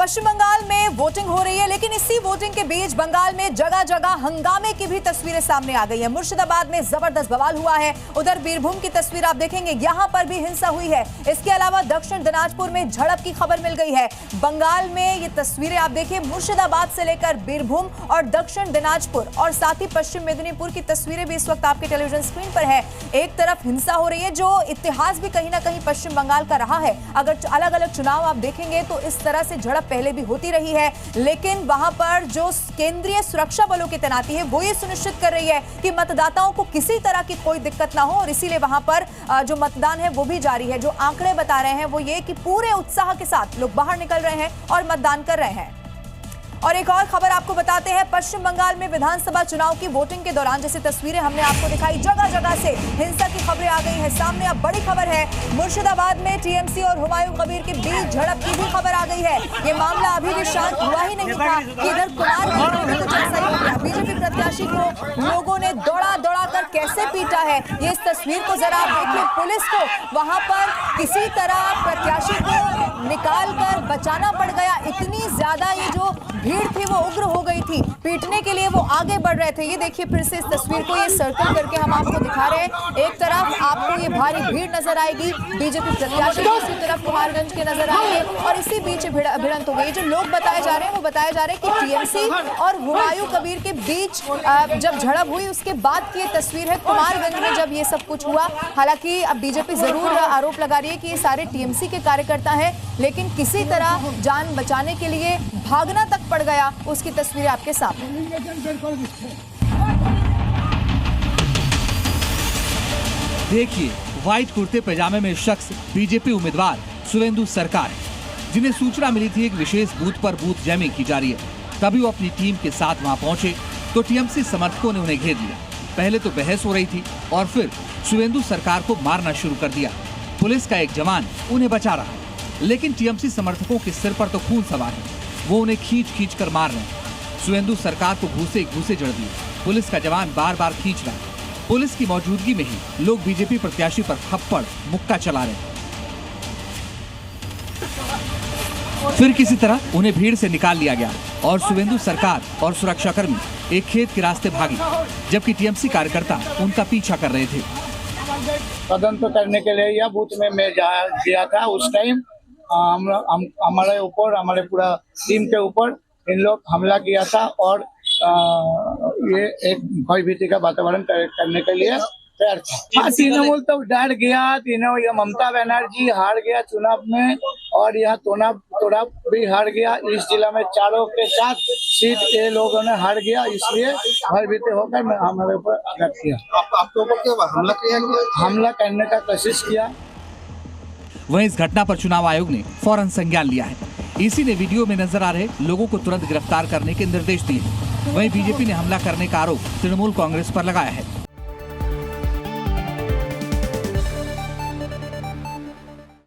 पश्चिम बंगाल में वोटिंग हो रही है, लेकिन इसी वोटिंग के बीच बंगाल में जगह जगह हंगामे की भी तस्वीरें सामने आ गई है। मुर्शिदाबाद में जबरदस्त बवाल हुआ है। उधर बीरभूम की तस्वीर आप देखेंगे, यहां पर भी हिंसा हुई है। इसके अलावा दक्षिण दिनाजपुर में झड़प की खबर मिल गई है। बंगाल में ये तस्वीरें आप देखिए, मुर्शिदाबाद से लेकर बीरभूम और दक्षिण दिनाजपुर और साथ ही पश्चिम मेदिनीपुर की तस्वीरें भी इस वक्त आपके टेलीविजन स्क्रीन पर है। एक तरफ हिंसा हो रही है, जो इतिहास भी कहीं ना कहीं पश्चिम बंगाल का रहा है। अगर अलग अलग चुनाव आप देखेंगे तो इस तरह से झड़प पहले भी होती रही है, लेकिन वहां पर जो केंद्रीय सुरक्षा बलों की तैनाती है वो ये सुनिश्चित कर रही है कि मतदाताओं को किसी तरह की कोई दिक्कत ना हो, और इसीलिए वहां पर जो मतदान है वो भी जारी है। जो आंकड़े बता रहे हैं वो ये कि पूरे उत्साह के साथ लोग बाहर निकल रहे हैं और मतदान कर रहे हैं। और एक और खबर आपको बताते हैं, पश्चिम बंगाल में विधानसभा चुनाव की वोटिंग के दौरान जैसे तस्वीरें हमने आपको दिखाई, जगह जगह से हिंसा की खबरें आ गई हैं सामने। अब बड़ी खबर है, मुर्शिदाबाद में टीएमसी और हुमायूं कबीर के बीच झड़प की भी खबर आ गई है। ये मामला अभी भी शांत हुआ ही नहीं था कि इधर कुमारगंज में कुछ ऐसा ही हो गया। बीजेपी प्रत्याशी को लोगों ने दौड़ा दौड़ा कर कैसे पीटा है, ये इस तस्वीर को जरा आप देखिए। पुलिस को वहां पर किसी तरह प्रत्याशी को निकाल कर बचाना पड़ गया। इतनी ज्यादा ये जो भीड़ थी वो उग्र हो गई थी, पीटने के लिए वो आगे बढ़ रहे थे। ये देखिए फिर से इस तस्वीर को ये सर्कल करके हम आपको दिखा रहे हैं। एक तरफ आपको ये भारी भीड़ नजर आएगी, बीजेपी प्रत्याशी दूसरी तरफ कुमारगंज के नजर आएंगे, और इसी बीच भिड़ंत हो गई। जो लोग बताए जा रहे हैं वो बताया जा रहा है कि टीएमसी और हुमायूं कबीर के बीच जब झड़प हुई उसके बाद की ये तस्वीर है, कुमारगंज में जब ये सब कुछ हुआ। हालांकि अब बीजेपी जरूर आरोप लगा रही है कि ये सारे टीएमसी के कार्यकर्ता हैं, लेकिन किसी तरह जान बचाने के लिए भागना तक पड़ गया, उसकी तस्वीरें आपके सामने। देखिए, व्हाइट कुर्ते पैजामे में शख्स बीजेपी उम्मीदवार सुवेंदु सरकार है, जिन्हें सूचना मिली थी एक विशेष बूथ पर बूथ जैमिंग की जा रही है। तभी वो अपनी टीम के साथ वहां पहुंचे तो टीएमसी समर्थकों ने उन्हें घेर लिया। पहले तो बहस हो रही थी और फिर सुवेंदु सरकार को मारना शुरू कर दिया। पुलिस का एक जवान उन्हें बचा रहा, लेकिन टीएमसी समर्थकों के सिर पर तो खून सवार है, वो उन्हें खींच खींच कर मार रहे हैं। सुवेंदु सरकार को घूसे जड़ दिए। पुलिस का जवान बार बार खींच रहा है। पुलिस की मौजूदगी में ही लोग बीजेपी प्रत्याशी पर थप्पड़ मुक्का चला रहे हैं। फिर किसी तरह उन्हें भीड़ से निकाल लिया गया और सुवेंदु सरकार और सुरक्षाकर्मी एक खेत के रास्ते भागे, जबकि टीएमसी कार्यकर्ता उनका पीछा कर रहे थे। तदंत करने के लिए या बूथ में मैं गया था, उस टाइम हमारे ऊपर, हमारे पूरा टीम के ऊपर इन लोग हमला किया था और ये एक भयभीति का वातावरण करने के लिए तैयार था। हाँ, तृणमूल तो डर गया। ये ममता बनर्जी हार गया चुनाव में, और यहाँ तोड़ा भी हार गया। इस जिला में चारों के 4 सीट ये लोगों ने हार गया, इसलिए भयभीत होकर हमारे ऊपर आघात किया। आपके ऊपर क्या हमला किया? हमला करने का कोशिश किया। वहीं इस घटना पर चुनाव आयोग ने फौरन संज्ञान लिया है। ईसी ने वीडियो में नजर आ रहे लोगों को तुरंत गिरफ्तार करने के निर्देश दिए। वहीं बीजेपी ने हमला करने का आरोप तृणमूल कांग्रेस पर लगाया है।